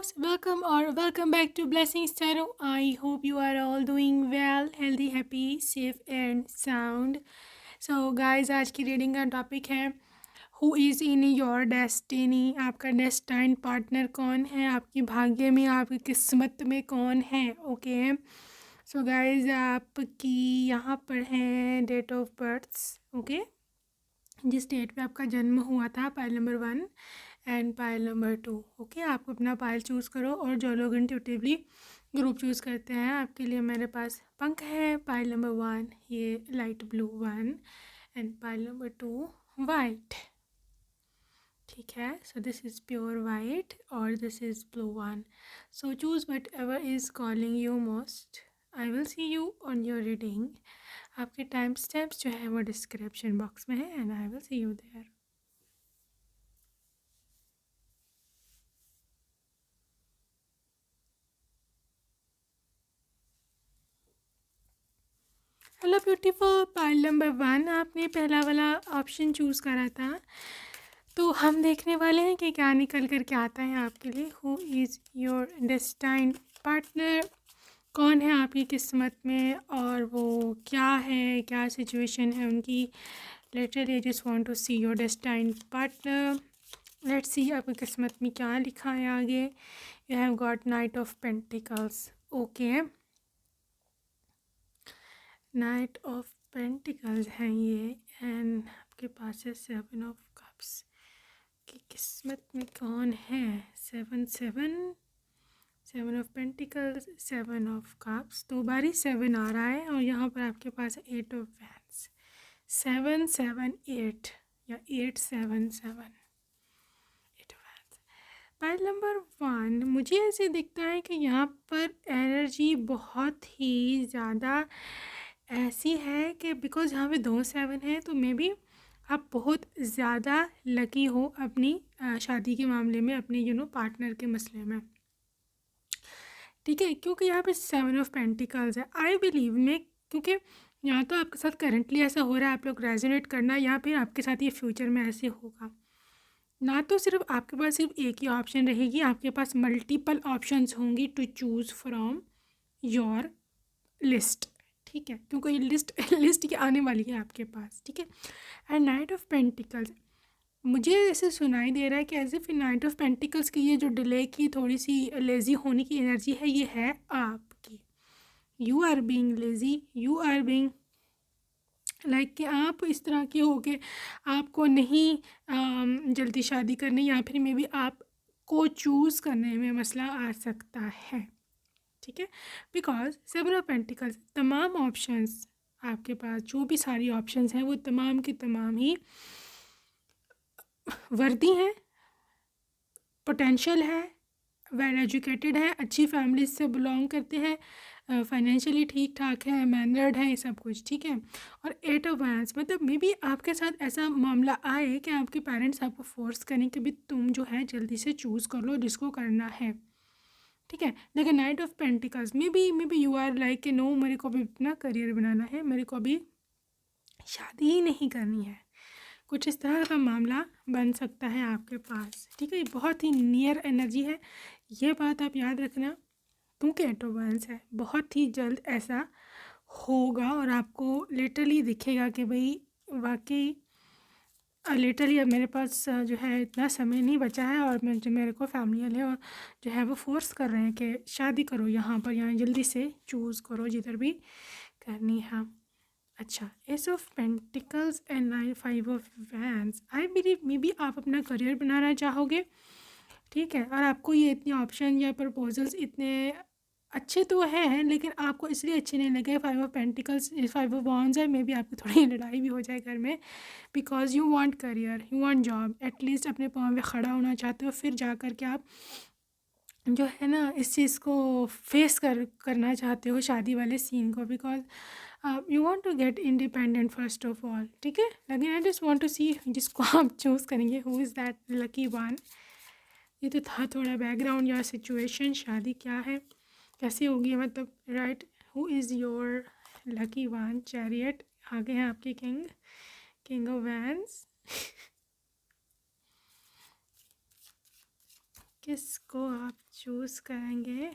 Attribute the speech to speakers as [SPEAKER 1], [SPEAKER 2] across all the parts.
[SPEAKER 1] folks, welcome or welcome back to Blessings Tarot. I hope you are all doing well, healthy, happy, safe and sound. So guys, आज की reading का topic है who is in your destiny. आपका destined partner कौन है, आपकी भाग्य में, आपकी किस्मत में कौन है। ओके सो गाइज, आपकी यहाँ पर है डेट ऑफ बर्थ्स। ओके, जिस डेट पे आपका जन्म हुआ था, pile number 1 and pile number 2। Okay, आप अपना पाइल चूज़ करो और जो लोग इंट्यूटिवली ग्रुप चूज़ करते हैं, आपके लिए मेरे पास पंख है। पाइल नंबर 1 ये light blue 1 and pile number 2 white. ठीक है, so this is pure white और this is blue 1। So choose whatever is calling you most. I will see you on your reading. आपके time steps जो है वो description box में है and I will see you there. Hello beautiful, pile number 1 आपने पहला वाला option choose करा था, तो हम देखने वाले हैं कि क्या निकल कर के आता है आपके लिए। Who is your destined partner, कौन है आपकी किस्मत में और वो क्या है, क्या सिचुएशन है उनकी। Literally I just want to see your destined partner. Let's see आपकी किस्मत में क्या लिखा है आगे। You have got knight of pentacles. Okay, knight of pentacles हैं ये एंड आपके पास है 7 ऑफ कप्स। की किस्मत में कौन है। 7 ऑफ पेंटिकल्स, 7 ऑफ कप्स, 2 बारी 7 आ रहा है और यहाँ पर आपके पास 8 ऑफ वैंड्स। 7 7 8 या 8 7 7 पाइल नंबर 1 मुझे ऐसे दिखता है कि यहाँ पर एनर्जी बहुत ही ज़्यादा ऐसी है कि बिकॉज यहाँ पे 2 7 है, तो मे बी आप बहुत ज़्यादा लकी हो अपनी शादी के मामले में, अपने पार्टनर के मसले में। ठीक है, क्योंकि यहाँ पे 7 ऑफ पेंटिकल्स है। आई बिलीव में, क्योंकि यहाँ तो आपके साथ करंटली ऐसा हो रहा है, आप लोग रेजोनेट करना, या फिर आपके साथ ये फ्यूचर में ऐसे होगा। ना तो सिर्फ आपके पास सिर्फ एक ही ऑप्शन रहेगी, आपके पास मल्टीपल ऑप्शंस होंगी to choose from your list. ठीक है, क्योंकि ये लिस्ट की आने वाली है आपके पास। ठीक है, एंड नाइट ऑफ पेंटिकल्स मुझे ऐसे सुनाई दे रहा है कि as if knight of pentacles की ये जो डिले की, थोड़ी सी लेज़ी होने की एनर्जी है, ये है आपकी। You are being lazy, you are being like कि आप इस तरह के हो के आपको नहीं जल्दी शादी करनी, या फिर मे बी आपको चूज़ करने में मसला आ सकता है। ठीक है, बिकॉज 7 ऑफ पेंटिकल्स, तमाम ऑप्शंस आपके पास, जो भी सारी ऑप्शंस हैं वो तमाम की तमाम ही वर्दी हैं, पोटेंशियल है, वेल एजुकेटेड है, अच्छी फैमिली से बिलोंग करते हैं, फाइनेंशियली ठीक ठाक है, मैनर्ड है, ये सब कुछ। ठीक है, और 8 ऑफ वैंड्स मतलब मे बी आपके साथ ऐसा मामला आए कि आपके पेरेंट्स आपको फोर्स करें कि भी तुम जो है जल्दी से चूज़ कर लो जिसको करना है। ठीक है, लेकिन knight of pentacles maybe you are like कि नो, मेरे को भी अपना करियर बनाना है, मेरे को भी शादी ही नहीं करनी है, कुछ इस तरह का मामला बन सकता है आपके पास। ठीक है, बहुत ही नियर एनर्जी है, ये बात आप याद रखना, क्योंकि एटोवेंस है, बहुत ही जल्द ऐसा होगा और आपको लिटरली दिखेगा कि भाई वाकई लिटरली अब मेरे पास जो है इतना समय नहीं बचा है, और जो मेरे को फैमिली वाले और जो है वो फोर्स कर रहे हैं कि शादी करो, यहाँ पर यहाँ जल्दी से चूज़ करो जिधर भी करनी है। अच्छा, S of pentacles and 5 of wands, I believe may be आप अपना करियर बनाना चाहोगे। ठीक है, और आपको ये इतने ऑप्शन या प्रपोजल्स इतने अच्छे तो हैं, लेकिन आपको इसलिए अच्छे नहीं लगे। 5 ऑफ पेंटिकल्स, 5 ऑफ वॉन्ड्स है, मे बी आपकी थोड़ी लड़ाई भी हो जाए घर में, because you want career, you want job, at least अपने पाँव पे खड़ा होना चाहते हो, फिर जा कर के आप जो है ना इस चीज़ को फेस करना चाहते हो, शादी वाले सीन को, because you want to get independent first of all. ठीक है, लेकिन I just want to see जिसको आप चूज़ करेंगे, who is that lucky one. ये तो था थोड़ा बैकग्राउंड या सिचुएशन, शादी क्या है, कैसे होगी, मतलब right. Who is your lucky one. Chariot, आगे हैं आपके किंग ऑफ वैंड्स, किसको आप चूज करेंगे?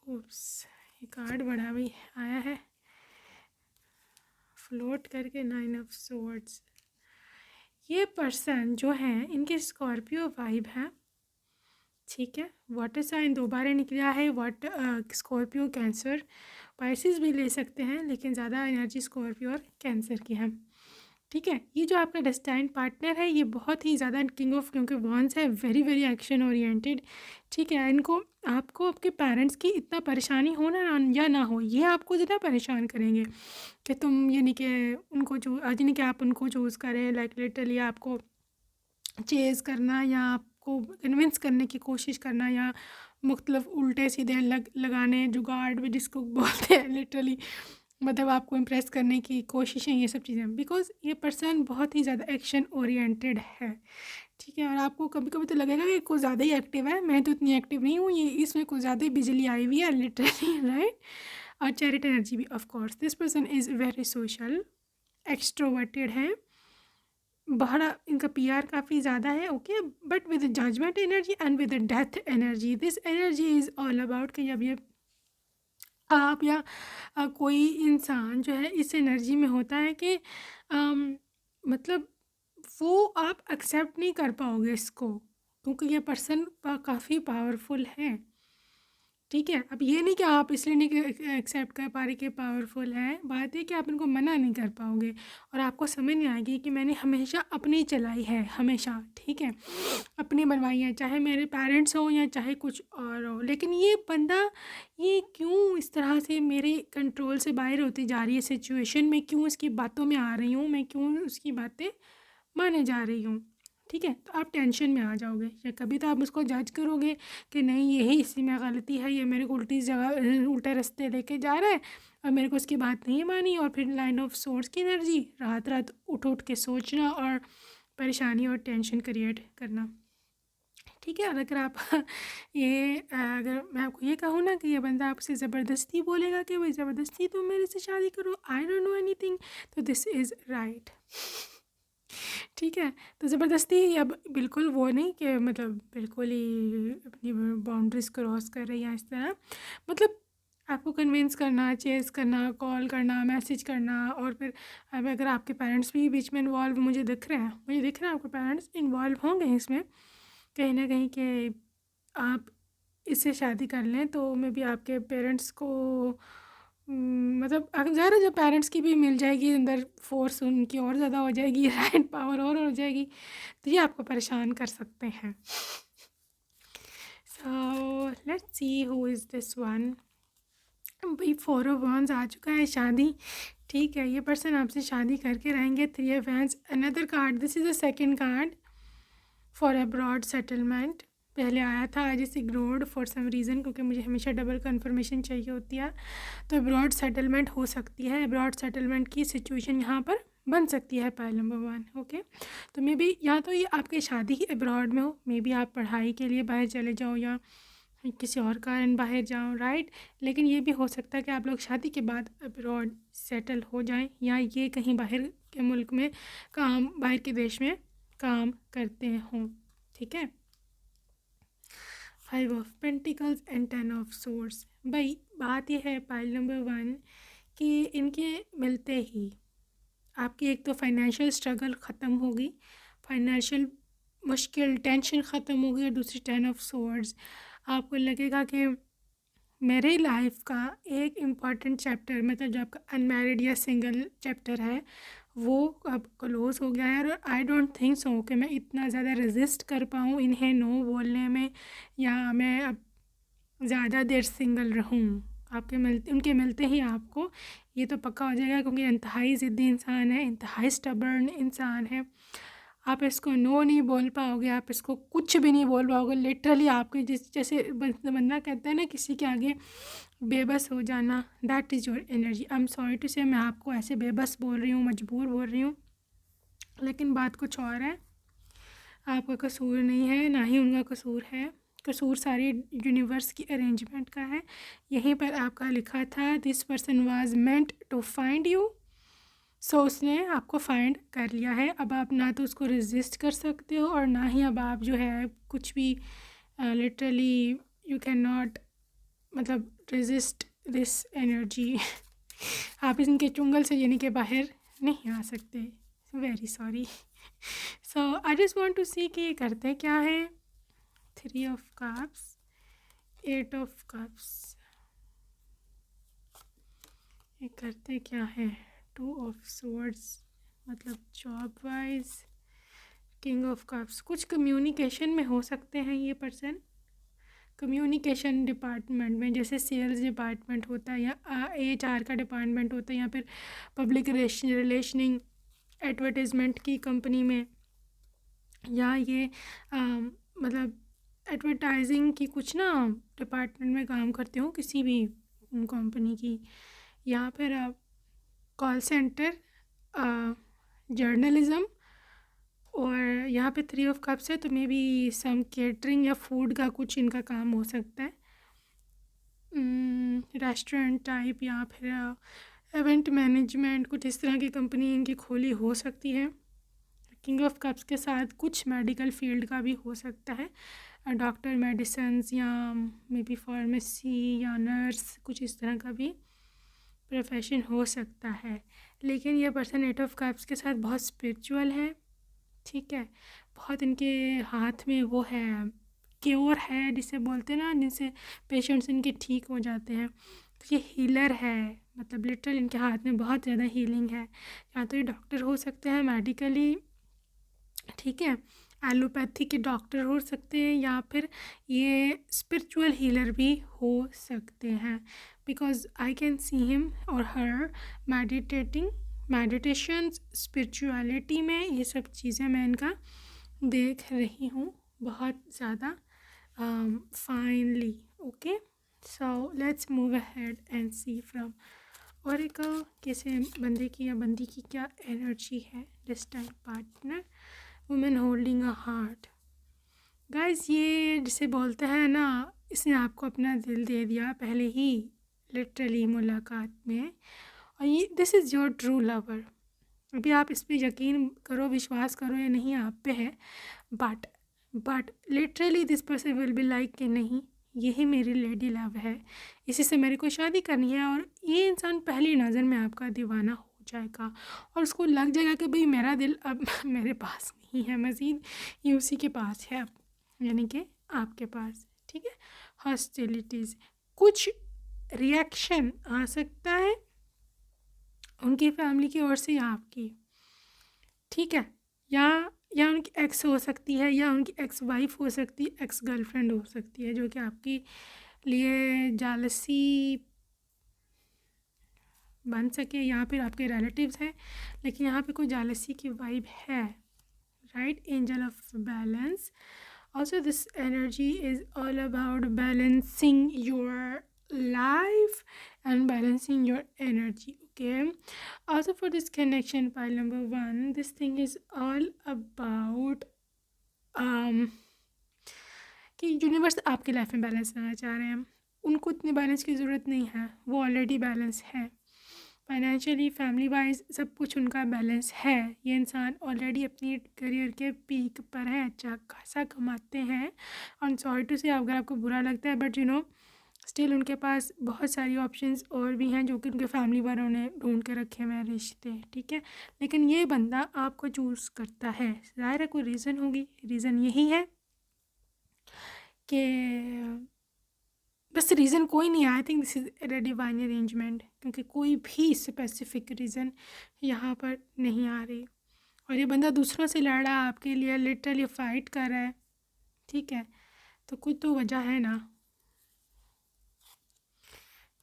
[SPEAKER 1] उप्स, ये कार्ड बड़ा भी आया है फ्लोट करके, 9 ऑफ सोर्ड्स। ये पर्सन जो है इनकी स्कॉर्पियो वाइब है, ठीक है। वाटर साइन दोबारा निकला है, स्कॉर्पियो कैंसर पाइसिस भी ले सकते हैं, लेकिन ज़्यादा एनर्जी स्कॉर्पियो और कैंसर की है, ठीक है। ये जो आपका डेस्टाइन पार्टनर है ये बहुत ही ज़्यादा किंग ऑफ क्योंकि वॉन्स है, वेरी वेरी एक्शन ओरिएंटेड, ठीक है। इनको आपको आपके पेरेंट्स की इतना परेशानी हो ना या ना हो, ये आपको ज़्यादा परेशान करेंगे कि तुम ये नहीं कि उनको आज नहीं कि आप उनको चूज़ करें, लाइक लिटरली आपको चेज़ करना या आपको कन्विंस करने की कोशिश करना या मुख्तलिफ उल्टे सीधे लगाने, जुगाड़ भी जिसको बोलते हैं लिटरली, मतलब आपको इम्प्रेस करने की कोशिशें, ये सब चीज़ें, बिकॉज ये पर्सन बहुत ही ज़्यादा एक्शन ओरिएंटेड है, ठीक है। और आपको कभी कभी तो लगेगा कि कुछ ज़्यादा ही एक्टिव है, मैं तो इतनी एक्टिव नहीं हूँ, ये इसमें कुछ ज़्यादा ही बिजली आई हुई है लिटरली, राइट। और चैरिट एनर्जी भी, of course this person is very social, extroverted है, बड़ा इनका पीआर काफ़ी ज़्यादा है, okay. But with judgement energy and with death energy, this energy is all about कि जब ये आप या कोई इंसान जो है इस एनर्जी में होता है कि मतलब वो आप एक्सेप्ट नहीं कर पाओगे इसको, क्योंकि ये पर्सन काफ़ी पावरफुल है, ठीक है। अब ये नहीं कि आप इसलिए नहीं एक्सेप्ट कर पा रहे कि पावरफुल है, बात है कि आप इनको मना नहीं कर पाओगे और आपको समझ नहीं आएगी कि मैंने हमेशा अपनी चलाई है, हमेशा, ठीक है, अपनी बनवाई है, चाहे मेरे पेरेंट्स हो या चाहे कुछ और हो। लेकिन ये बंदा ये क्यों इस तरह से मेरे कंट्रोल से बाहर होती जा रही है सिचुएशन में, क्यों इसकी बातों में आ रही हूँ मैं, क्यों उसकी बातें माने जा रही हूँ, ठीक है। तो आप टेंशन में आ जाओगे, या कभी तो आप उसको जज करोगे कि नहीं यही इसी में गलती है, ये मेरे को उल्टी जगह उल्टे रास्ते लेके जा रहा है और मेरे को उसकी बात नहीं मानी, और फिर लाइन ऑफ सोर्स की एनर्जी, रात रात उठ उठ के सोचना और परेशानी और टेंशन क्रिएट करना, ठीक है। और अगर आप अगर मैं आपको ये कहूँ ना कि ये बंदा आपसे ज़बरदस्ती बोलेगा कि भाई ज़बरदस्ती तुम मेरे से शादी करो, आई डोंट नो एनीथिंग, तो दिस इज़ राइट, ठीक है। तो ज़बरदस्ती अब बिल्कुल वो नहीं कि मतलब बिल्कुल ही अपनी बाउंड्रीज क्रॉस कर रही है इस तरह, मतलब आपको कन्विंस करना, चेस करना, कॉल करना, मैसेज करना, और फिर अब अगर आपके पेरेंट्स भी बीच में इन्वॉल्व मुझे दिख रहे हैं, आपके पेरेंट्स इन्वॉल्व होंगे इसमें कहीं ना कहीं कि आप इससे शादी कर लें, तो मे बी आपके पेरेंट्स को मतलब अगर ज़्यादा जब पेरेंट्स की भी मिल जाएगी अंदर फोर्स, उनकी और ज़्यादा हो जाएगी, राइट, पावर और हो जाएगी, तो ये आपको परेशान कर सकते हैं। सो let's see who is this one. भाई 4 ऑफ वांड्स आ चुका है, शादी, ठीक है। ये पर्सन आपसे शादी करके रहेंगे। 3 of wands, another card, this is a second card for abroad settlement. पहले आया था, आज इस इग्नोर्ड फॉर सम रीज़न, क्योंकि मुझे हमेशा डबल कंफर्मेशन चाहिए होती है। तो अब्रॉड सेटलमेंट हो सकती है, अब्रॉड सेटलमेंट की सिचुएशन यहाँ पर बन सकती है, पाइल नंबर 1, ओके। तो मे बी या तो ये आपकी शादी ही अब्रॉड में हो, मे बी आप पढ़ाई के लिए बाहर चले जाओ या किसी और कारण बाहर जाओ, राइट। लेकिन ये भी हो सकता है कि आप लोग शादी के बाद अब्रॉड सेटल हो जाएं, या ये कहीं बाहर के मुल्क में काम, बाहर के देश में काम करते हों, ठीक है। 5 of pentacles and 10 of swords. भाई बात यह है पाइल नंबर 1 कि इनके मिलते ही आपकी एक तो फाइनेंशियल स्ट्रगल ख़त्म होगी, फाइनेंशियल मुश्किल टेंशन ख़त्म होगी, और दूसरी 10 ऑफ सोर्ड्स, आपको लगेगा कि मेरे लाइफ का एक इम्पॉर्टेंट चैप्टर, मतलब जो आपका अनमैरिड या सिंगल चैप्टर है, वो अब क्लोज़ हो गया है। और आई डोंट थिंक सो कि मैं इतना ज़्यादा रेजिस्ट कर पाऊँ इन्हें नो बोलने में, या मैं अब ज़्यादा देर सिंगल रहूँ। उनके मिलते ही आपको ये तो पक्का हो जाएगा, क्योंकि इंतहाई ज़िद्दी इंसान है, इंतहाई स्टबर्न इंसान है। आप इसको नो नहीं बोल पाओगे, आप इसको कुछ भी नहीं बोल पाओगे, लिटरली आपके जैसे बंदा कहता है ना किसी के आगे बेबस हो जाना, that is your energy. I am sorry to say मैं आपको ऐसे बेबस बोल रही हूँ, मजबूर बोल रही हूँ, लेकिन बात कुछ और है। आपका कसूर नहीं है, ना ही उनका कसूर है, कसूर सारी यूनिवर्स की अरेंजमेंट का है। यहीं पर आपका लिखा था, this person was meant to find you, so उसने आपको फाइंड कर लिया है। अब आप ना तो उसको रेजिस्ट कर सकते हो और ना ही अब आप जो है कुछ भी लिटरली यू कैन नॉट मतलब रेजिस्ट दिस एनर्जी। आप इनके चुंगल से यानी कि बाहर नहीं आ सकते। Very sorry. So I just want to see कि ये करते क्या है। 3 ऑफ कप्स, 8 ऑफ कप्स, ये करते क्या है। 2 ऑफ स्वॉर्ड्स मतलब job wise, king of cups, कुछ कम्युनिकेशन में हो सकते हैं ये पर्सन। कम्युनिकेशन डिपार्टमेंट में, जैसे सेल्स डिपार्टमेंट होता है या HR का डिपार्टमेंट होता है या फिर पब्लिक रिलेशनिंग एडवर्टाइजमेंट की कंपनी में, या ये मतलब एडवर्टाइजिंग की कुछ ना डिपार्टमेंट में काम करते हो किसी भी कंपनी की, या फिर कॉल सेंटर, जर्नलिज़म, और यहाँ पे 3 ऑफ कप्स है तो मे बी सम केटरिंग या फूड का कुछ इनका काम हो सकता है। रेस्टोरेंट टाइप या फिर इवेंट मैनेजमेंट, कुछ इस तरह की कंपनी इनकी खोली हो सकती है। किंग ऑफ कप्स के साथ कुछ मेडिकल फील्ड का भी हो सकता है, डॉक्टर, मेडिसिन्स या मे बी फार्मेसी या नर्स, कुछ इस तरह का भी प्रोफेशन हो सकता है। लेकिन यह पर्सन 8 ऑफ कप्स के साथ बहुत स्पिरिचुअल है, ठीक है। बहुत इनके हाथ में वो है, क्योर है जिसे बोलते हैं ना, जिनसे पेशेंट्स इनके ठीक हो जाते हैं। तो ये हीलर है, मतलब लिटरल इनके हाथ में बहुत ज़्यादा हीलिंग है। या तो ये डॉक्टर हो सकते हैं मेडिकली, ठीक है, एलोपैथी के डॉक्टर हो सकते हैं, या फिर ये स्पिरिचुअल हीलर भी हो सकते हैं। Because I can see him और हर मेडिटेशन, स्पिरिचुअलिटी में, ये सब चीज़ें मैं इनका देख रही हूँ बहुत ज़्यादा finally. Okay, so let's move ahead and see from oracle कैसे बंदे की या बंदी की क्या एनर्जी है। Distant partner, women holding a heart. Guys ये जिसे बोलते हैं ना, इसने आपको अपना दिल दे दिया पहले ही लिटरली मुलाकात में, और ये this is your true lover. अभी आप इस पर यकीन करो, विश्वास करो या नहीं आप पे है, but literally this person will be like कि नहीं, यही मेरी लेडी लव है, इसी से मेरे को शादी करनी है। और ये इंसान पहली नज़र में आपका दीवाना हो जाएगा और उसको लग जाएगा कि भाई मेरा दिल अब मेरे पास नहीं है, मज़ीद ये उसी के पास है, यानी कि आपके पास, ठीक है। हॉस्टिलिटीज़, कुछ रिएक्शन आ सकता है उनकी फैमिली की ओर से या आपकी, ठीक है, या उनकी एक्स हो सकती है, या उनकी एक्स वाइफ हो सकती है, एक्स गर्लफ्रेंड हो सकती है, जो कि आपकी लिए जालसी बन सके, या फिर आपके रिलेटिव्स हैं लेकिन यहाँ पे कोई जालसी की वाइब है, right. Angel of balance, also this energy is all about balancing your life and balancing your energy, okay. Also for this connection pile number 1, this thing is all about कि universe आपके life में balance लाना चाह रहे हैं। उनको इतने balance की ज़रूरत नहीं है, वो ऑलरेडी बैलेंस है। फाइनेंशियली, फैमिली वाइज सब कुछ उनका बैलेंस है। ये इंसान ऑलरेडी अपनी करियर के पीक पर है, अच्छा खासा कमाते हैं। और सॉरी टू से अगर आपको बुरा लगता है, बट यू नो स्टिल उनके पास बहुत सारी ऑप्शंस और भी हैं जो कि उनके फैमिली वालों ने ढूंढ के रखे हुए हैं रिश्ते, ठीक है। लेकिन ये बंदा आपको चूज़ करता है, ज़ाहिर है कोई रीज़न होगी। रीज़न यही है कि बस रीज़न कोई नहीं है। I think this is a divine arrangement, क्योंकि कोई भी स्पेसिफिक रीज़न यहाँ पर नहीं आ रही। और ये बंदा दूसरों से लड़ रहा है आपके लिए, लिटरली फाइट कर रहा है, ठीक है, तो कुछ तो वजह है ना,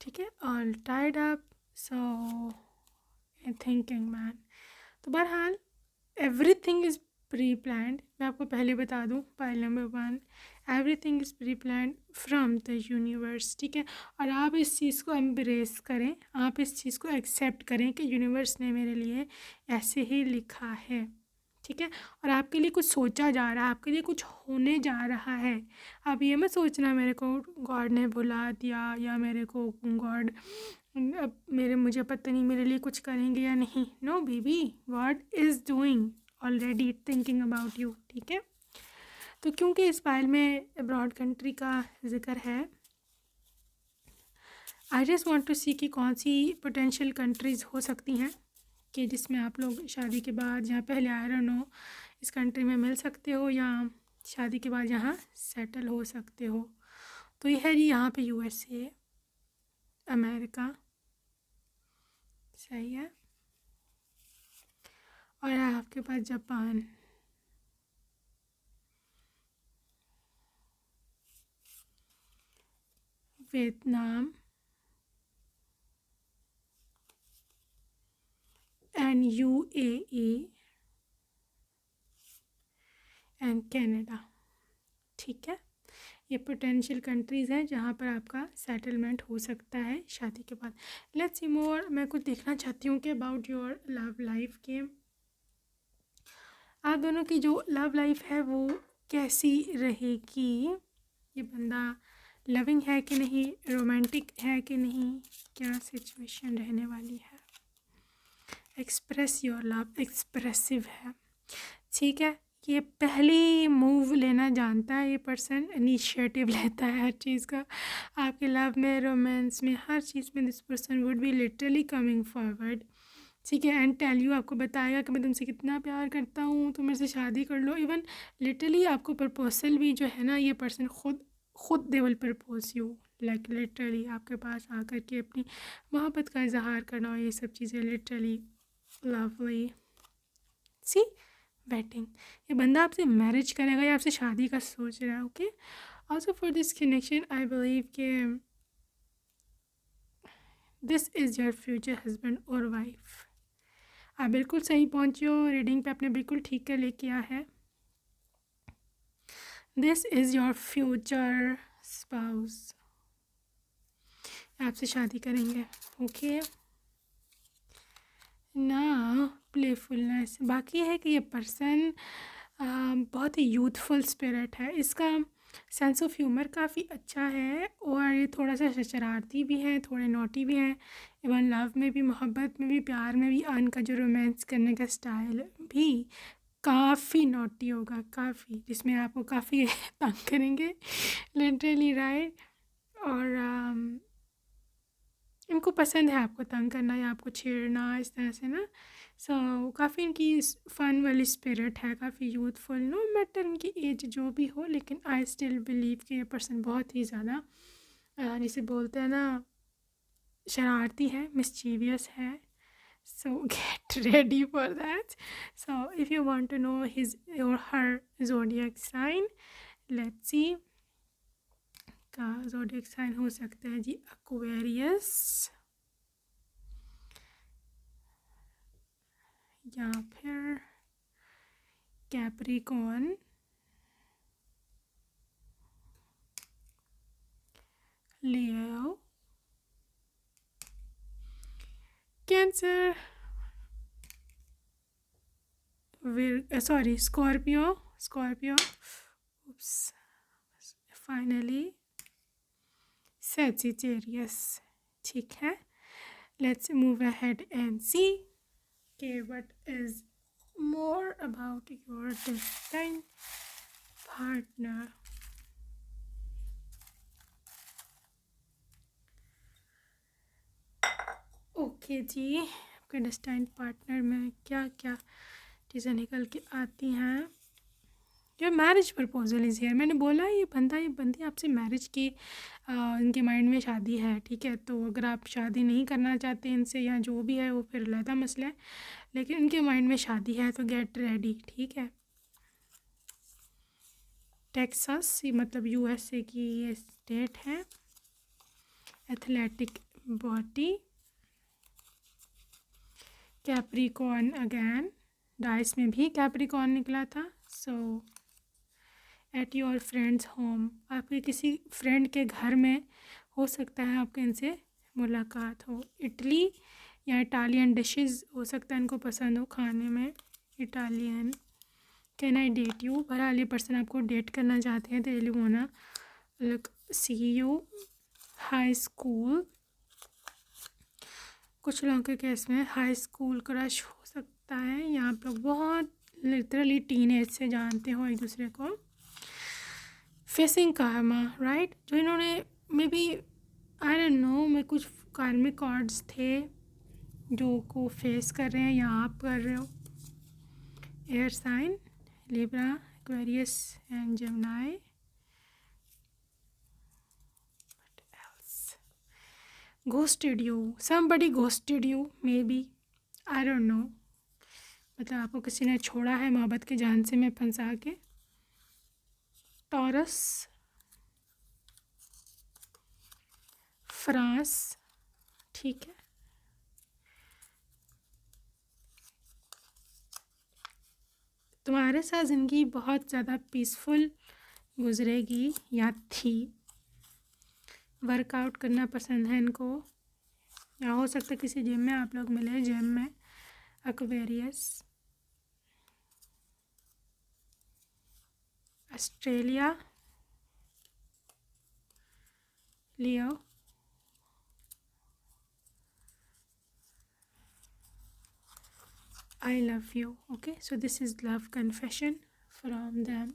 [SPEAKER 1] ठीक है। ऑल टाइड अप, सो थिंकिंग मैन। तो बहरहाल एवरीथिंग इज़ प्री प्लान्ड। मैं आपको पहले बता दूं, pile number 1, everything is pre planned from the universe, ठीक है। और आप इस चीज़ को एम्ब्रेस करें, आप इस चीज़ को एक्सेप्ट करें कि यूनिवर्स ने मेरे लिए ऐसे ही लिखा है, ठीक है। और आपके लिए कुछ सोचा जा रहा है, आपके लिए कुछ होने जा रहा है। आप ये मत सोचना मेरे को गॉड ने भुला दिया या मेरे को गॉड अब मुझे पता नहीं मेरे लिए कुछ करेंगे या नहीं। No baby, what is doing already thinking about you, ठीक है। तो क्योंकि इस फाइल में अब्रॉड कंट्री का जिक्र है, I just want to see कि कौन सी पोटेंशियल कंट्रीज़ हो सकती हैं कि जिसमें आप लोग शादी के बाद, जहाँ पहले आई डोंट नो, इस कंट्री में मिल सकते हो या शादी के बाद यहाँ सेटल हो सकते हो। तो ये है जी यहाँ पे USA, अमेरिका, सही है, और आपके पास Japan, Vietnam and UAE and Canada, ठीक है। ये पोटेंशियल कंट्रीज़ हैं जहाँ पर आपका सेटलमेंट हो सकता है शादी के बाद। लेट्स सी मोर। मैं कुछ देखना चाहती हूँ कि अबाउट योर लव लाइफ के, आप दोनों की जो लव लाइफ है वो कैसी रहेगी। ये बंदा लविंग है कि नहीं, रोमांटिक है कि नहीं, क्या सिचुएशन रहने वाली है। एक्सप्रेस योर लव, एक्सप्रेसिव है, ठीक है। ये पहली मूव लेना जानता है, ये पर्सन इनिशिएटिव लेता है हर चीज़ का आपके लव में, रोमांस में, हर चीज़ में। This person would be literally coming forward, ठीक है, एंड टेल यू, आपको बताएगा कि मैं तुमसे कितना प्यार करता हूँ, तुम मेरे से शादी कर लो। इवन लिटरली आपको प्रपोजल भी जो है ना, ये पर्सन खुद they will propose you, like literally आपके पास आकर के अपनी मोहब्बत का इजहार करना, और ये सब चीज़ें लिटरली लवली। सी वेटिंग, ये बंदा आपसे मैरिज करेगा या आपसे शादी का सोच रहा है, okay. Also for this connection I believe के this is your future husband और वाइफ। आप बिल्कुल सही पहुंचे हो, रीडिंग पे आपने बिल्कुल ठीक कर लेके आया है। This is your future spouse, आपसे शादी करेंगे, ओके ना। प्लेफुलनेस, बाकी है कि ये पर्सन बहुत ही यूथफुल स्पिरिट है, इसका सेंस ऑफ ह्यूमर काफ़ी अच्छा है, और ये थोड़ा सा शरारती भी है, थोड़े नोटी भी हैं। इवन लव में भी, मोहब्बत में भी, प्यार में भी, इनका जो रोमांस करने का स्टाइल भी काफ़ी नोटी होगा, काफ़ी, जिसमें आपको काफ़ी तंग करेंगे लिटरली, राइट। और इनको पसंद है आपको तंग करना या आपको छेड़ना, इस तरह से ना। सो काफ़ी इनकी फ़न वाली स्पिरिट है, काफ़ी यूथफुल, नो मैटर इनकी एज जो भी हो, लेकिन आई स्टिल बिलीव कि ये पर्सन बहुत ही ज़्यादा जिसे बोलते हैं ना, शरारती है, मिस्चीवियस है। So get ready for that. So if you want to know his और her zodiac sign, let's see का ज़ोडिएक साइन हो सकता है जी एक्वेरियस, या फिर Capricorn, Leo, Cancer, Scorpio, finally Sagittarius, ठीक है। Let's move ahead and see के what is more about your destined partner. Okay जी, आपके डेस्टिन्ड पार्टनर में क्या क्या चीज़ें निकल के आती हैं। जो मैरिज प्रपोजल इज़ हियर, मैंने बोला ये बंदी आपसे मैरिज की, इनके माइंड में शादी है, ठीक है। तो अगर आप शादी नहीं करना चाहते इनसे या जो भी है वो फिर अलग मसला है, लेकिन इनके माइंड में शादी है तो गेट रेडी, ठीक है। टेक्सास, ये मतलब USA की ये स्टेट है। Athletic body, Capricorn again, dice में भी कैप्रिकॉर्न निकला था। सो एट योर फ्रेंड्स होम, आपके किसी फ्रेंड के घर में हो सकता है आपके इनसे मुलाकात हो। इटली या इटालियन डिशेस हो सकता है इनको पसंद हो खाने में, Italian. Can I date you, बहरहाल ये पर्सन आपको डेट करना चाहते हैं, they really wanna like see you. High school, कुछ लोगों के केस में हाई स्कूल क्रश हो सकता है, या आप लोग बहुत लिटरली टीन एज से जानते हो एक दूसरे को। फेसिंग karma, राइट, जो इन्होंने maybe I don't know में कुछ कार्मिक कॉर्ड्स थे जो को फेस कर रहे हैं या आप कर रहे हो। Air sign Libra, Aquarius and Gemini. Ghosted you, somebody ghosted you, maybe, I don't know, मतलब आपको किसी ने छोड़ा है मोहब्बत के जान से में फंसा के। टॉरस, फ्रांस, ठीक है। तुम्हारे साथ ज़िंदगी बहुत ज़्यादा पीसफुल गुजरेगी या थी। वर्कआउट करना पसंद है इनको, या हो सकता है किसी जिम में आप लोग मिले, जिम में। Aquarius, Australia, Leo, I love you. Okay, so this is love confession from them.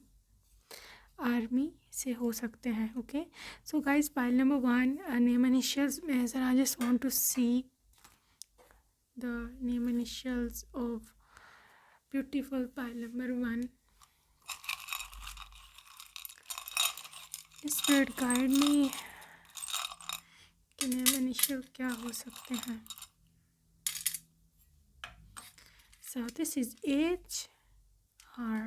[SPEAKER 1] Army से हो सकते हैं। Okay, so guys pile number 1, name initials में ज़रा just want to see the name initials of beautiful pile number 1। Spirit guide me कि name initial क्या हो सकते हैं। So this is HR.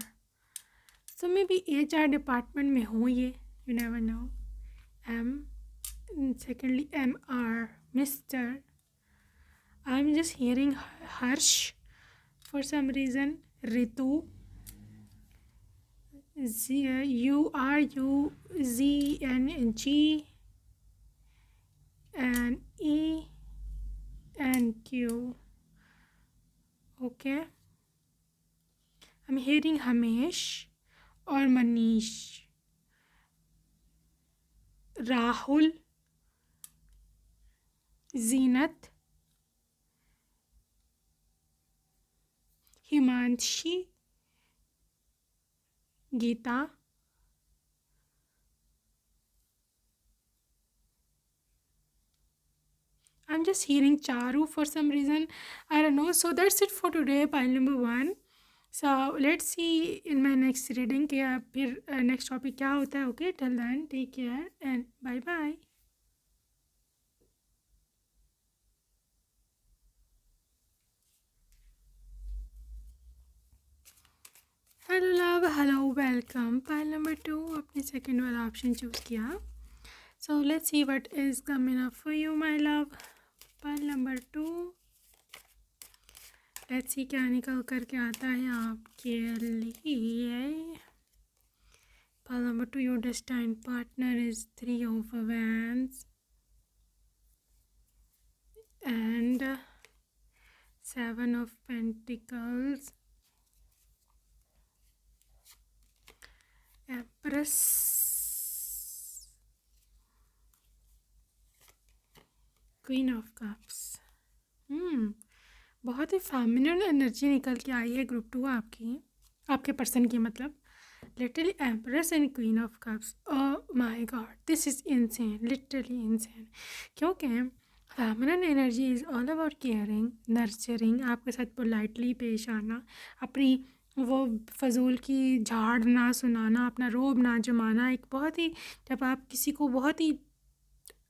[SPEAKER 1] So maybe HR department में हो ये, you never know. M, secondly MR, Mr. I'm just hearing Harsh for some reason. Ritu, Z, URU, Z and G and E and Q. Okay, I'm hearing Hamesh और मनीष, राहुल, जीनत, Himanshi, Gita, I'm just hearing Charu for some reason, I don't know. So that's it for today, pile number 1. So let's see in my next reading कि आप फिर next topic क्या होता है। Okay, till then take care and bye bye. Hello love, hello, welcome. Pile number 2 अपने second वाला option choose किया। So let's see what is coming up for you my love. Pile number 2, let's see क्या निकल करके आता है आपके लिए। Pile number 2, your destined partner is 3 of wands and 7 of pentacles, Empress, Queen of Cups। बहुत ही feminine energy निकल के आई है ग्रुप 2 आपके पर्सन की, मतलब literally empress and queen of cups. Oh my God, this is insane, literally insane. क्योंकि feminine energy is all about caring, nurturing, आपके साथ पोलाइटली पेश आना, अपनी वो फजूल की झाड़ ना सुनाना, अपना रोब ना जमाना। एक बहुत ही, जब आप किसी को बहुत ही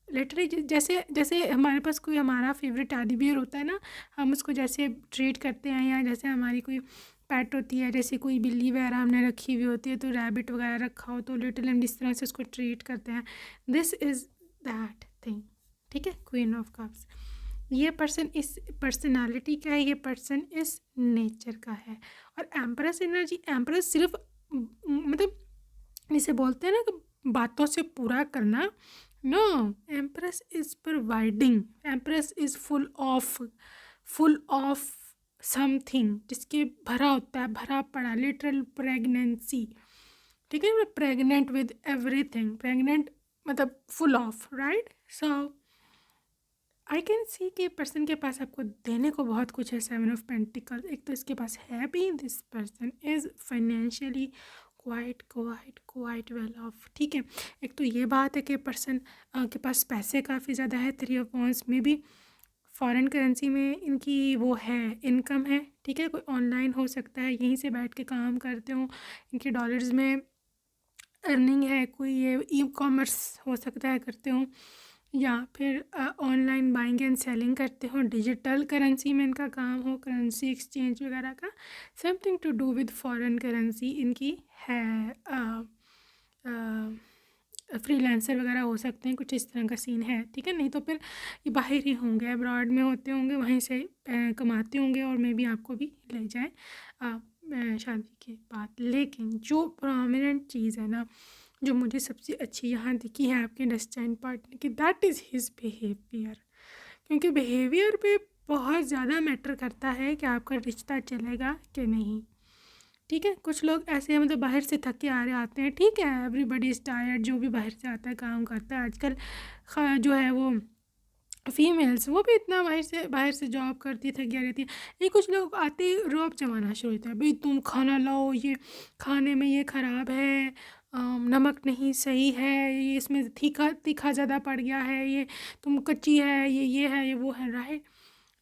[SPEAKER 1] लिटरली जैसे जैसे हमारे पास कोई हमारा फेवरेट टेडी बियर होता है ना, हम उसको जैसे ट्रीट करते हैं, या जैसे हमारी कोई पेट होती है, जैसे कोई बिल्ली वगैरह हमने रखी हुई होती है, तो रैबिट वगैरह रखा हो तो लिटरली हम जिस तरह से उसको ट्रीट करते हैं, दिस इज़ दैट थिंग। ठीक है, क्वीन ऑफ कप्स। ये पर्सन इस पर्सनालिटी का है, ये पर्सन इस नेचर का है। और एम्प्रेस एनर्जी, एम्प्रेस सिर्फ मतलब इसे बोलते हैं ना कि बातों से पूरा करना, no, empress is providing, empress is full of something, जिसके भरा होता है, भरा पड़ा, लिटरल प्रेगनेंसी। ठीक है, प्रेग्नेंट विद एवरीथिंग, प्रेग्नेंट मतलब full of, right. So I can see कि पर्सन के पास आपको देने को बहुत कुछ है। 7 ऑफ पेंटिकल्स, एक तो इसके पास है भी, this person is financially quite well of, ठीक है। एक तो ये बात है कि पर्सन के पास पैसे काफ़ी ज़्यादा है। 3 ऑफ वांड्स में भी फॉरेन करेंसी में इनकी वो है, इनकम है, ठीक है। कोई ऑनलाइन हो सकता है, यहीं से बैठ के काम करते हो, इनके डॉलर्स में अर्निंग है, कोई ये ई कॉमर्स हो सकता है करते हो, या फिर ऑनलाइन बाइंग एंड सेलिंग करते हो, डिजिटल करेंसी में इनका काम हो, करेंसी एक्सचेंज वगैरह का, something to do with foreign currency इनकी है। फ्रीलांसर वगैरह हो सकते हैं, कुछ इस तरह का सीन है, ठीक है। नहीं तो फिर ये बाहर ही होंगे, अब्रॉड में होते होंगे, वहीं से कमाते होंगे, और मे बी आपको भी ले जाए शादी के बाद। लेकिन जो प्रोमिनेंट चीज़ है ना, जो मुझे सबसे अच्छी यहाँ दिखी है आपके डेस्टिनी पार्टनर की, दैट इज़ हिज बिहेवियर। क्योंकि बिहेवियर पे बहुत ज़्यादा मैटर करता है कि आपका रिश्ता चलेगा कि नहीं, ठीक है। कुछ लोग ऐसे हैं, मतलब बाहर से थक के आ रहे आते हैं, ठीक है, एवरीबडी इज़ टायर्ड, जो भी बाहर से आता है काम करता है आजकल, जो है वो फीमेल्स, वो भी इतना बाहर से जॉब करती है, थक गया रहती है। ये कुछ लोग आते ही रौब जमाना शुरू होता है, भाई तुम खाना लाओ, ये खाने में ये ख़राब है, नमक नहीं सही है, ये इसमें तीखा तीखा ज़्यादा पड़ गया है, ये तुम कच्ची है, ये है, ये वो है, right.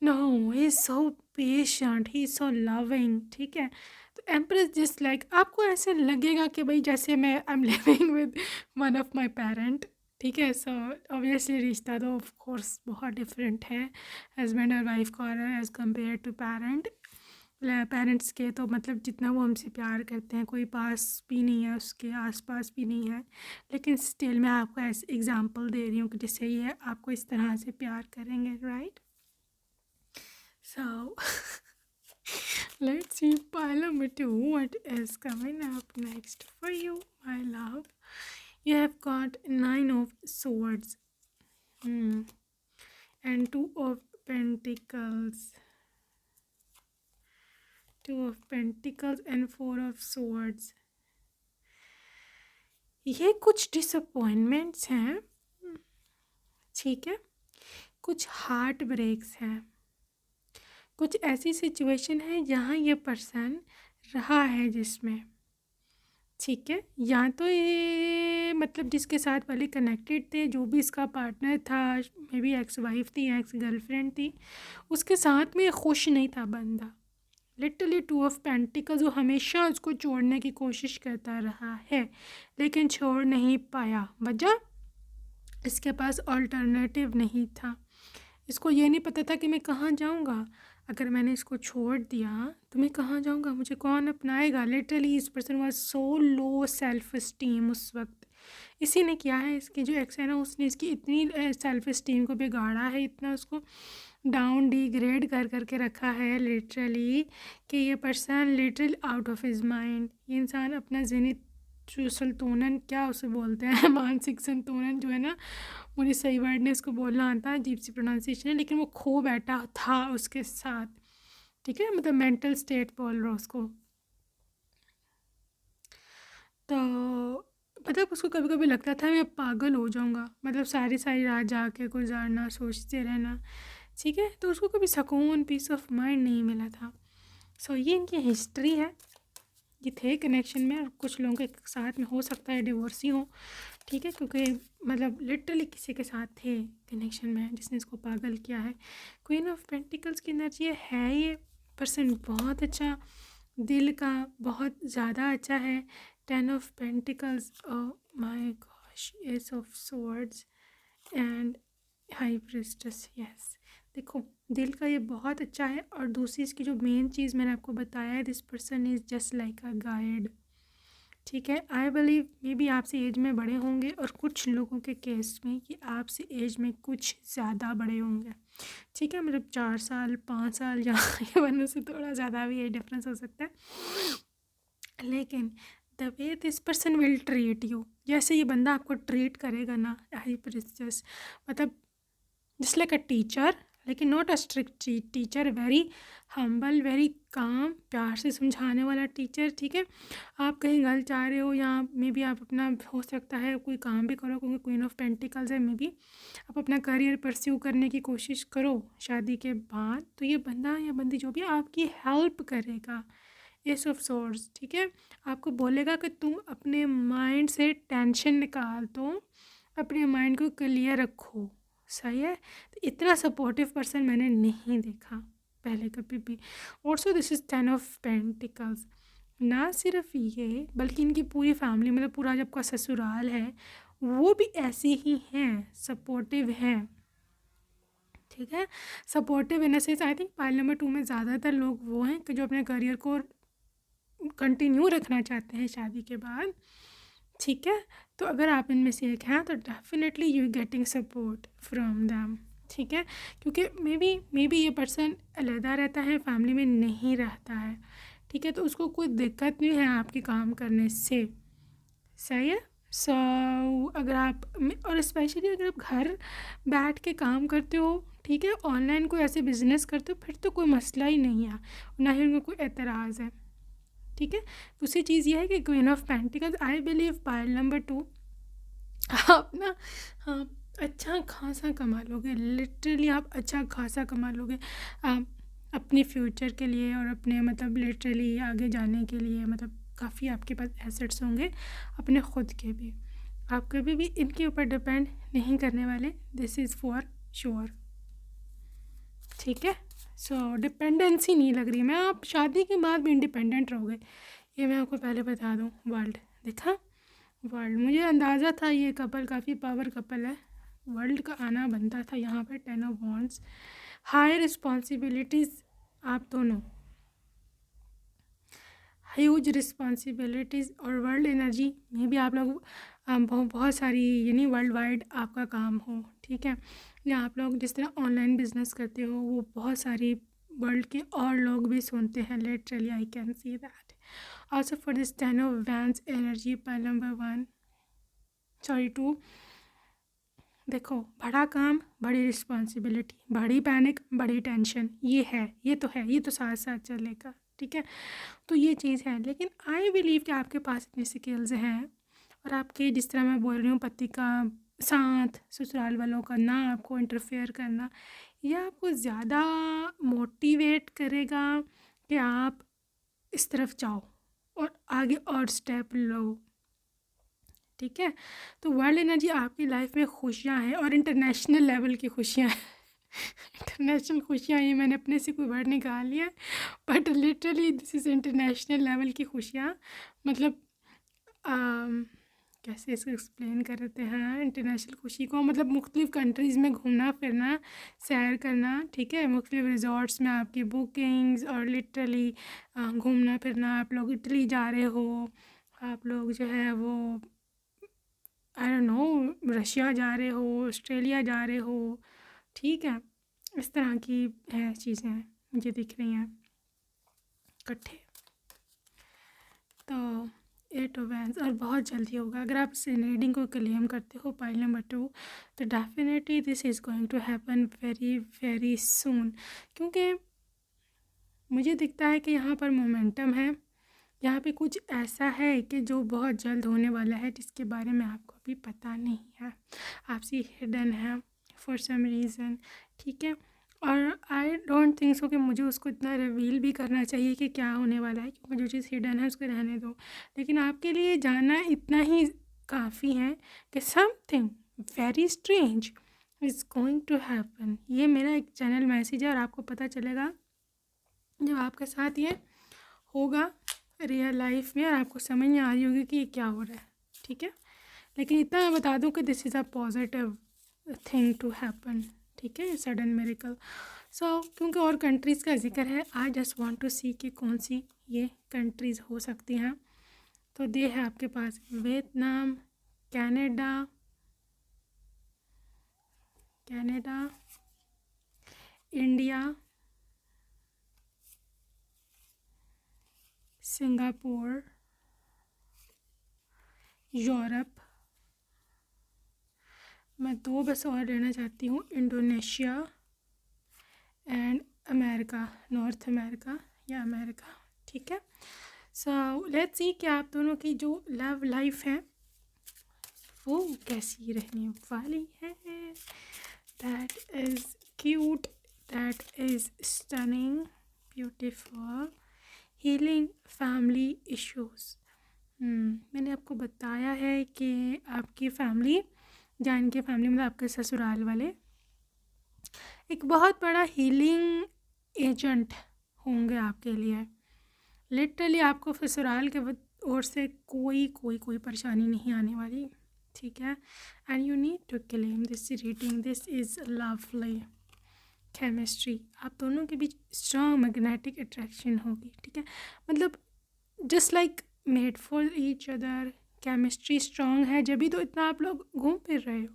[SPEAKER 1] No, he is so patient, he is so loving, ठीक है। तो एम्प्रेस जस्ट लाइक, आपको ऐसे लगेगा कि भाई जैसे मैं I am living with one of my parent, ठीक है। सो ऑब्वियसली रिश्ता तो ऑफ कोर्स बहुत डिफरेंट है हस्बैंड और वाइफ का एज़ कम्पेयर टू पेरेंट्स के। तो मतलब जितना वो हमसे प्यार करते हैं, कोई पास भी नहीं है, उसके आसपास भी नहीं है, लेकिन स्टिल मैं आपको ऐसे एग्जांपल दे रही हूँ कि जिससे ये आपको इस तरह से प्यार करेंगे, right. So let's see pile number 2, what is coming up next for you, my love. You have got 9 of Swords, and 2 of Pentacles, 2 of Pentacles and 4 of Swords. ये कुछ डिसअपॉइंटमेंट्स हैं, ठीक है, कुछ हार्ट ब्रेक्स हैं, कुछ ऐसी situation है जहाँ ये पर्सन रहा है जिसमें, ठीक है। या तो ये मतलब जिसके साथ पहले कनेक्टेड थे, जो भी इसका पार्टनर था, मे बी एक्स वाइफ थी, एक्स गर्लफ्रेंड थी, उसके साथ में खुश नहीं था बंदा। लिटरली 2 of Pentacles, वो हमेशा उसको छोड़ने की कोशिश करता रहा है, लेकिन छोड़ नहीं पाया। वजह, इसके पास ऑल्टरनेटिव नहीं था। इसको ये नहीं पता था कि मैं कहाँ जाऊँगा, अगर मैंने इसको छोड़ दिया तो मैं कहाँ जाऊँगा, मुझे कौन अपनाएगा। लिटरली इस person was so low self esteem उस वक्त। इसी ने किया है, इसकी जो एक्स है ना, उसने इसकी इतनी सेल्फ इस्टीम को बिगाड़ा है, इतना उसको डाउन डिग्रेड कर करके रखा है लिटरली, कि ये person literally out of his mind. ये इंसान अपना ज़हनी संतुलन, क्या उसे बोलते हैं मानसिक संतुलन जो है ना, मुझे सही वर्ड नहीं इसको बोलना आता, अजीब सी प्रोनाउंसिएशन है, लेकिन वो खो बैठा था उसके साथ, ठीक है। मतलब मेंटल स्टेट बोल रहा उसको। तो मतलब उसको कभी कभी लगता था मैं पागल हो जाऊंगा, मतलब सारी सारी रात जाके गुजारना, सोचते रहना, ठीक है। तो उसको कभी सुकून, पीस ऑफ माइंड नहीं मिला था। सो ये इनकी हिस्ट्री है। ये थे कनेक्शन में, और कुछ लोगों के साथ में हो सकता है डिवोर्स ही हो, ठीक है, क्योंकि मतलब लिटरली किसी के साथ थे कनेक्शन में जिसने इसको पागल किया है। क्वीन ऑफ पेंटिकल्स की एनर्जी है, ये पर्सन बहुत अच्छा, दिल का बहुत ज़्यादा अच्छा है। 10 of Pentacles, my gosh, S of swords and high priestess, yes. देखो दिल का ये बहुत अच्छा है, और दूसरी इसकी जो मेन चीज़ मैंने आपको बताया है, this person is just like a guide, ठीक है। आई बिलीव मे बी आपसे एज में बड़े होंगे, और कुछ लोगों के केस में कि आपसे एज में कुछ ज़्यादा बड़े होंगे, ठीक है। मतलब 4 साल 5 साल या वरना से थोड़ा ज़्यादा भी एज डिफरेंस हो सकता है। लेकिन the way this person will treat you, जैसे ये बंदा आपको ट्रीट करेगा ना, हाई प्रिंसेस, मतलब जस्ट लाइक अ टीचर, लेकिन not a strict teacher, very humble, very calm, प्यार से समझाने वाला टीचर। ठीक है, आप कहीं घर जा रहे हो या मे बी आप अपना हो सकता है कोई काम भी करो, क्योंकि क्वीन ऑफ पेंटिकल्स है, मे बी आप अपना करियर परस्यू करने की कोशिश करो शादी के बाद, तो ये बंदा या बंदी जो भी आपकी हेल्प करेगा, एस ऑफ सोर्स। ठीक है, आपको बोलेगा कि तुम अपने माइंड से टेंशन निकाल दो, अपने माइंड को क्लियर रखो। सही है, तो इतना सपोर्टिव पर्सन मैंने नहीं देखा पहले कभी भी। Also this is 10 of pentacles. ना सिर्फ ये बल्कि इनकी पूरी फैमिली, मतलब पूरा जब का ससुराल है वो भी ऐसे ही हैं, सपोर्टिव हैं। ठीक है, supportive in sense I think pile number 2 में ज़्यादातर लोग वो हैं कि जो अपने करियर को कंटिन्यू रखना चाहते हैं शादी के बाद। ठीक है, तो अगर आप इनमें से एक हैं तो definitely you getting support from them. ठीक है, क्योंकि मे बी ये पर्सन अलहदा रहता है, फैमिली में नहीं रहता है। ठीक है, तो उसको कोई दिक्कत नहीं है आपके काम करने से। सही है। सो अगर आप और स्पेशली अगर आप घर बैठ के काम करते हो, ठीक है, ऑनलाइन कोई ऐसे बिजनेस करते हो, फिर तो कोई मसला ही नहीं है, ना ही उनको कोई एतराज़ है। ठीक है, दूसरी चीज़ ये है कि queen of pentacles, I believe pile number 2 आप ना, हाँ, अच्छा खासा कमा लोगे, लिटरली आप अच्छा खासा कमा लोगे आप अपने फ्यूचर के लिए और अपने मतलब लिटरली आगे जाने के लिए, मतलब काफ़ी आपके पास एसेट्स होंगे अपने ख़ुद के भी। आप कभी भी इनके ऊपर डिपेंड नहीं करने वाले, दिस इज़ फॉर श्योर। ठीक है, सो डिपेंडेंसी नहीं लग रही मैं, आप शादी के बाद भी इंडिपेंडेंट रहोगे, ये मैं आपको पहले बता दूँ। वर्ल्ड देखा, वर्ल्ड, मुझे अंदाज़ा था ये कपल काफ़ी पावर कपल है, वर्ल्ड का आना बनता था यहाँ पर। 10 ऑफ वॉन्ड्स, हाई रिस्पॉन्सिबिलिटीज़, आप दोनों ह्यूज रिस्पॉन्सिबिलिटीज़ और वर्ल्ड एनर्जी में भी आप लोग बहुत सारी, यानी वर्ल्ड वाइड आपका काम हो। ठीक है, या आप लोग जिस तरह ऑनलाइन बिजनेस करते हो वो बहुत सारी वर्ल्ड के और लोग भी सुनते हैं, literally I can see that. Also for this 10 of vents energy, pile number 1 sorry 2, देखो बड़ा काम, बड़ी रिस्पॉन्सिबिलिटी, बड़ी पैनिक, बड़ी टेंशन, ये है, ये तो साथ साथ चलेगा। ठीक है, तो ये चीज़ है, लेकिन आई बिलीव कि आपके पास इतनी स्किल्स हैं और आपके, जिस तरह मैं बोल रही हूँ, पति का साथ, ससुराल वालों का ना आपको इंटरफेयर करना, यह आपको ज़्यादा मोटिवेट करेगा कि आप इस तरफ जाओ और आगे और स्टेप लो। ठीक है, तो वर्ल्ड एनर्जी आपकी लाइफ में खुशियाँ हैं और इंटरनेशनल लेवल की खुशियाँ हैं। इंटरनेशनल खुशियाँ, ये मैंने अपने से कोई वर्ड निकाल लिया, but literally this is international level की खुशियाँ। मतलब कैसे इसको एक्सप्लेन करते हैं इंटरनेशनल खुशी को, मतलब मुख्तलिफ़ कंट्रीज़ में घूमना फिरना, सैर करना। ठीक है, मुख्तलिफ़ रिजॉर्ट्स में आपकी बुकिंग्स और लिटरली घूमना फिरना, आप लोग इटली जा रहे हो, आप लोग जो है वो आई डोंट नो रशिया जा रहे हो, ऑस्ट्रेलिया जा रहे हो। ठीक है, इस तरह की है चीज़ें मुझे दिख रही हैं इकट्ठे। तो 8 ऑफ वैंस, और बहुत जल्दी होगा अगर आप इस रीडिंग को क्लेम करते हो पाइल नंबर 2, तो definitely this is going to happen very very soon, क्योंकि मुझे दिखता है कि यहाँ पर मोमेंटम है, यहाँ पे कुछ ऐसा है कि जो बहुत जल्द होने वाला है, जिसके बारे में आपको अभी पता नहीं है, आपसे हिडन है फॉर सम रीज़न। ठीक है, और आई डोंट थिंक सो कि मुझे उसको इतना रिवील भी करना चाहिए कि क्या होने वाला है, क्योंकि जो चीज़ हिडन है उसको रहने दो। लेकिन आपके लिए जानना इतना ही काफ़ी है कि something very strange is going to happen. ये मेरा एक चैनल मैसेज है और आपको पता चलेगा जब आपके साथ ये होगा रियल लाइफ में और आपको समझ में आ रही होगी कि ये क्या हो रहा है। ठीक है, लेकिन इतना मैं बता दूं कि this is a positive thing to happen. ठीक है, सडन मेरेकल। सो क्योंकि और कंट्रीज़ का जिक्र है, I just want to see कि कौन सी ये कंट्रीज़ हो सकती हैं। तो ये है आपके पास Vietnam, Canada, India, Singapore, Europe, मैं 2 बस और लेना चाहती हूँ, Indonesia and America, north America या अमेरिका, ठीक है। सो लेट्स सी कि आप दोनों की जो लव लाइफ है वो कैसी रहने वाली है। That is cute, that is stunning, beautiful, healing family issues. मैंने आपको बताया है कि आपकी फैमिली, जान के फैमिली मतलब आपके ससुराल वाले, एक बहुत बड़ा हीलिंग एजेंट होंगे आपके लिए। लिटरली आपको ससुराल के ओर से कोई परेशानी नहीं आने वाली, ठीक है। And you need to claim this reading, this is lovely chemistry. आप दोनों के बीच स्ट्रॉन्ग मैग्नेटिक अट्रैक्शन होगी, ठीक है। मतलब just like made for each other, chemistry strong है, जब भी तो इतना आप लोग घूम फिर रहे हो,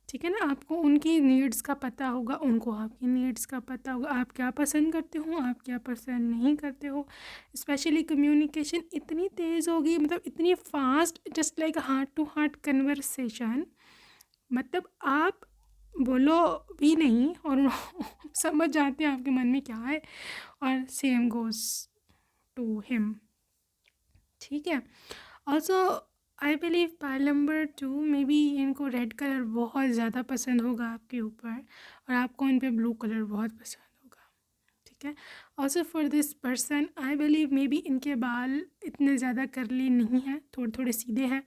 [SPEAKER 1] ठीक है ना। आपको उनकी नीड्स का पता होगा, उनको आपकी नीड्स का पता होगा, आप क्या पसंद करते हो, आप क्या पसंद नहीं करते हो। स्पेशली कम्युनिकेशन इतनी तेज़ होगी, मतलब इतनी fast, just like heart to heart conversation. मतलब आप बोलो भी नहीं और समझ जाते हैं आपके मन में क्या है, और सेम गोज़ टू हिम, ठीक है। Also I believe pile number 2 में भी इनको रेड कलर बहुत ज़्यादा पसंद होगा आपके ऊपर, और आपको इन पे ब्लू कलर बहुत पसंद होगा, ठीक है। Also for this person I believe may be इनके बाल इतने ज़्यादा करली नहीं हैं, थोड़े थोड़े सीधे हैं,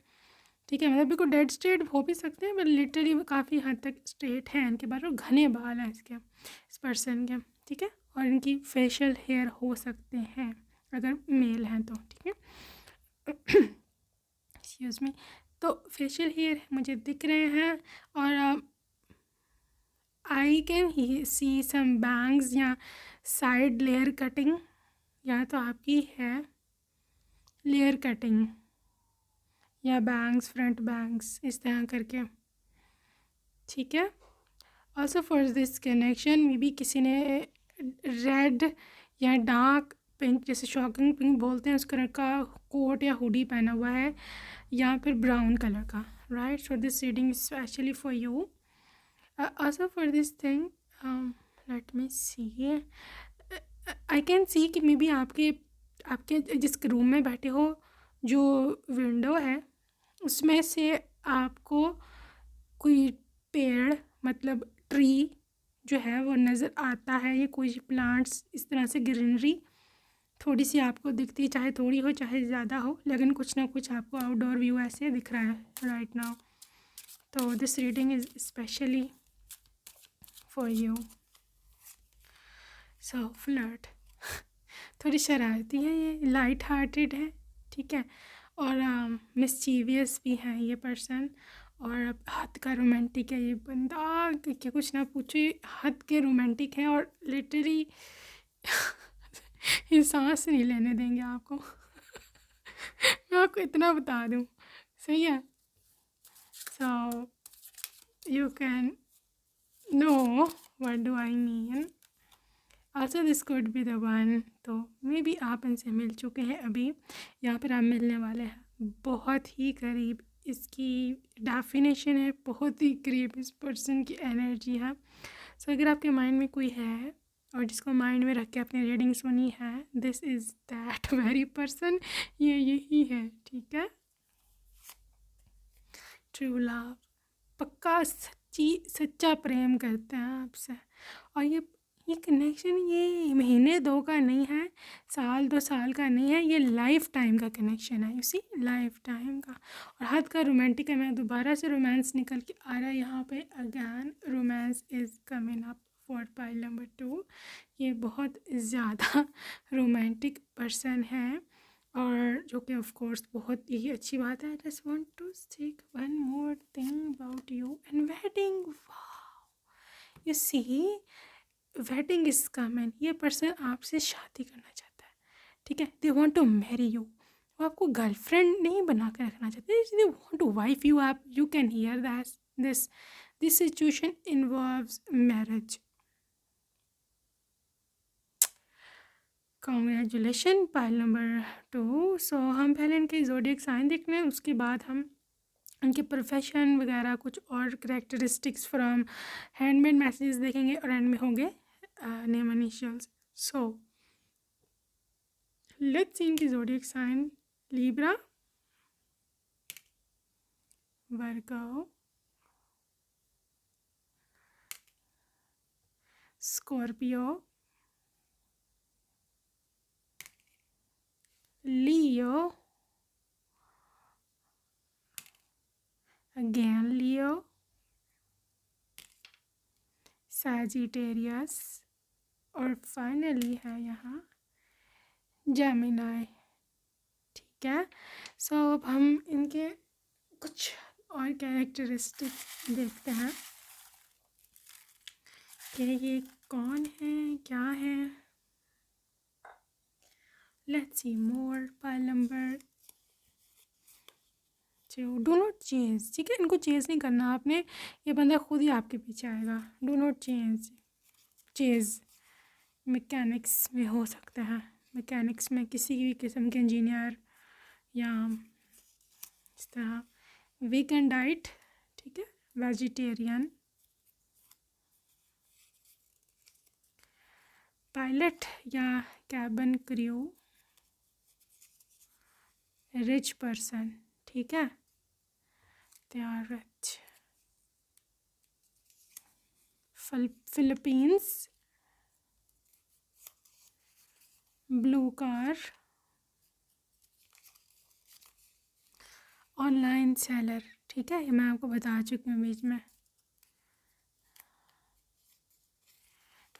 [SPEAKER 1] ठीक है। मतलब बिल्कुल डेड स्ट्रेट हो भी सकते हैं, बट लिटरली काफ़ी हद तक स्ट्रेट हैं इनके बाल, और घने बाल हैं इस पर्सन के, ठीक है। और इनकी फेशियल हेयर हो सकते हैं अगर मेल हैं तो, ठीक है। Excuse me. तो फेशियल हेयर मुझे दिख रहे हैं, और I can see some bangs या साइड लेयर कटिंग, या तो आपकी है लेयर कटिंग या बैंग्स, फ्रंट बैंग्स इस तरह करके, ठीक है। Also for this connection maybe किसी ने रेड या डार्क पिंक, जैसे शॉकिंग पिंक बोलते हैं, उस कलर का कोट या हुडी पहना हुआ है, या फिर ब्राउन कलर का, right. So this reading specially for you. Also for this thing, let me see, I can see कि मे बी आपके जिस रूम में बैठे हो, जो विंडो है उसमें से आपको कोई पेड़, मतलब ट्री जो है वो नज़र आता है, या कोई प्लांट्स इस तरह से ग्रीनरी थोड़ी सी आपको दिखती है, चाहे थोड़ी हो चाहे ज़्यादा हो, लेकिन कुछ ना कुछ आपको आउटडोर व्यू ऐसे दिख रहा है राइट नाउ। तो this reading is specially for you. So flirt थोड़ी शरारती है ये, लाइट हार्टेड है, ठीक है, और मिस्चीवियस भी है ये पर्सन, और अब हद का रोमांटिक है ये बंदा, क्या कुछ ना पूछो, हद के रोमांटिक है, और लिटरली ये सांस नहीं लेने देंगे आपको। मैं आपको इतना बता दूँ, सही है। So you can know what do I mean. Also this could be the one. तो मे बी आप इनसे मिल चुके हैं अभी, या फिर आप मिलने वाले हैं बहुत ही करीब। इसकी डेफिनेशन है बहुत ही करीब, इस पर्सन की एनर्जी है। सो अगर आपके माइंड में कोई है और जिसको माइंड में रख के अपनी रीडिंग सुनी है, this is that very person, ये यही है, ठीक है। ट्रू लव, पक्का सच्चा प्रेम करते हैं आपसे, और ये कनेक्शन ये महीने दो का नहीं है, साल दो साल का नहीं है, ये लाइफ टाइम का कनेक्शन है, इसी लाइफ टाइम का, और हद का रोमांटिक है। मैं दोबारा से रोमांस निकल के आ रहा है यहाँ पे, again romance is coming up for pile number 2। ये बहुत ज़्यादा रोमांटिक पर्सन है, और जो कि ऑफ कोर्स बहुत ही अच्छी बात है। I just want to speak one more thing about you and wedding. Wow, you see, wedding is coming. ये पर्सन आपसे शादी करना चाहता है, ठीक है। They want to marry you, वो आपको गर्लफ्रेंड नहीं बना कर रखना चाहते, they want to wife you. आप you can hear that this situation involves marriage. Congratulation pile number 2। So हम पहले इनके ज़ोडिएक साइन देख लें, उसके बाद हम इनके प्रोफेशन वगैरह कुछ और करेक्टरिस्टिक्स फ्रॉम हैंडमेड मैसेजेस देखेंगे, और एंड में होंगे name initials. So let's see the zodiac sign: Libra, Virgo, Scorpio, Leo, again Leo, Sagittarius, और फाइनली है यहाँ जेमिनाई। ठीक है, सो अब हम इनके कुछ और कैरेक्टरिस्टिक देखते हैं कि ये कौन है, क्या है। Let's see more. Pile number 2, do not change. ठीक है, इनको चेंज नहीं करना आपने, ये बंदा खुद ही आपके पीछे आएगा। डू नॉट चेंज मैकेनिक्स में हो सकता है, मैकेनिक्स में किसी भी किस्म के इंजीनियर या इस तरह। वीक एंड डाइट, ठीक है, वेजिटेरियन। पायलट या कैबिन क्रू, रिच पर्सन, ठीक है, they are rich. Philippines, blue car, online seller. ठीक है, ये मैं आपको बता चुकी हूँ बीच में।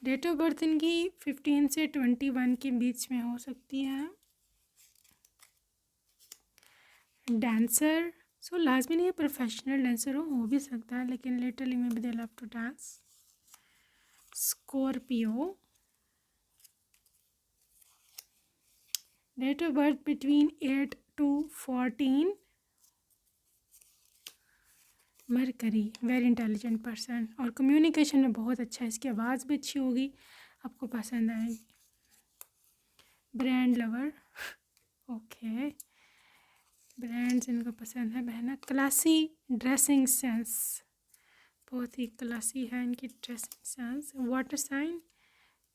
[SPEAKER 1] डेट ऑफ बर्थ इनकी 15 से 21 के बीच में हो सकती है। डांसर, सो लाजमी नहीं है प्रोफेशनल डांसर हो भी सकता है, लेकिन लिटरली में भी they love to dance. Scorpio, date of birth between 8 to 14। Mercury, very intelligent person और कम्युनिकेशन में बहुत अच्छा है, इसकी आवाज़ भी अच्छी होगी, आपको पसंद आएगी। ब्रांड लवर, ओके, ब्रांड्स इनको पसंद है बहना। क्लासी ड्रेसिंग सेंस, बहुत ही क्लासी है इनकी dressing sense. Water sign,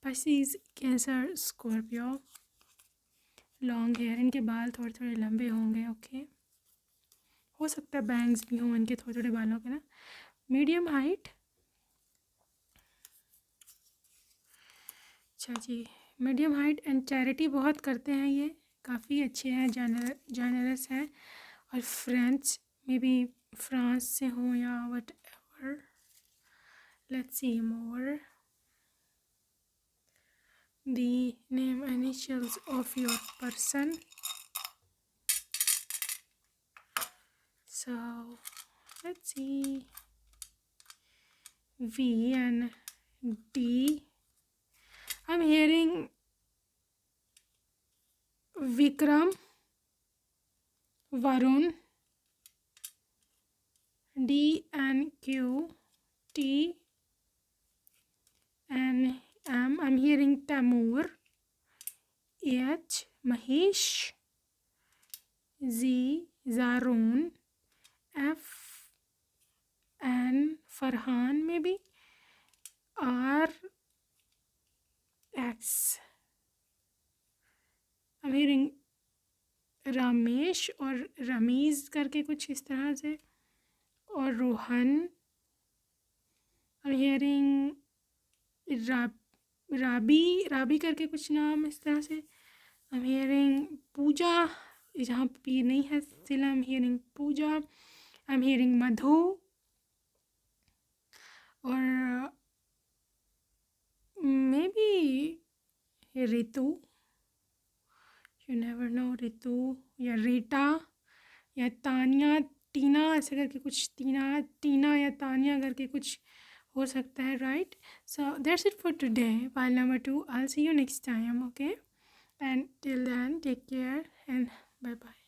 [SPEAKER 1] Pisces, Cancer, Scorpio. Long hair, इनके बाल थोड़े थोड़े लंबे होंगे, ओके, हो सकता है बैंग्स भी हों इनके थोड़े थोड़े बालों के ना। मीडियम हाइट, अच्छा जी, मीडियम हाइट एंड चैरिटी बहुत करते हैं ये, काफ़ी अच्छे हैं, जनरस हैं। और फ्रेंच मे बी फ्रांस से हो या what ever. Let's see more. The name initials of your person. So let's see. V and D. I'm hearing Vikram, Varun. D and Q, T and M. I'm hearing Tamur. H, Mahesh. Z, Zarun. F and Farhan maybe. R, X. I'm hearing Ramesh और रमीज़ करके कुछ इस तरह से, और रोहन। आई am hearing राबी करके कुछ नाम इस तरह से। आई एम हियरिंग पूजा, जहाँ पी नहीं है still I am hearing Pooja. I am hearing Madhu और maybe Ritu, you never know, Ritu या रीटा या तानिया, टीना ऐसे करके कुछ, टीना या तानिया करके कुछ हो सकता है, right. So that's it for today, pile number 2। I will see you next time, okay, and till then take care and bye bye.